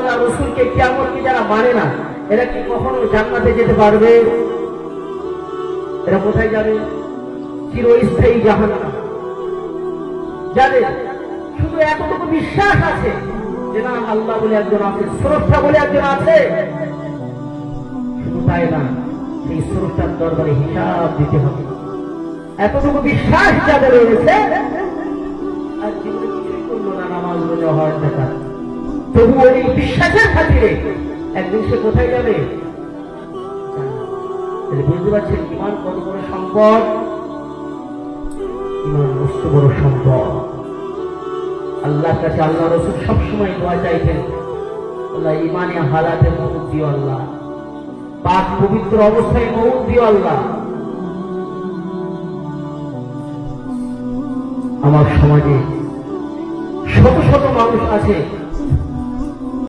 আল্লাহ রসুলকে কিয়ামতকে যারা মানে না, এরা কি কখনো জান্নাতে যেতে পারবে? এরা কোথায় যাবে? চিরস্থায়ী জাহান্নাম। যাদের শুধু এতটুকু বিশ্বাস আছে যে না আল্লাহ বলে একজন আছে, স্রষ্টা বলে একজন আছে, শুধু তাই না, সেই স্রষ্টার দরবারে হিসাব দিতে হবে, এতটুকু বিশ্বাস যাদের রয়েছে, আর জীবনে কিছুই করলো না, নামাজ রোজা হজ যাকাত, তবুও এই বিশ্বাসের খাতিরে একদিন সে কোথায় যাবে? তাহলে বুঝতে পারছেন ইমান কত বড় সম্পদ। ইমান মস্ত বড় সম্পদ। আল্লাহর কাছে আল্লাহ রসুল সবসময় দোয়া চাইতেন, আল্লাহ ইমানে হালাতে মউত দিও আল্লাহ, পাক পবিত্র অবস্থায় মউত দিও আল্লাহ। আমার সমাজে শত শত মানুষ আছে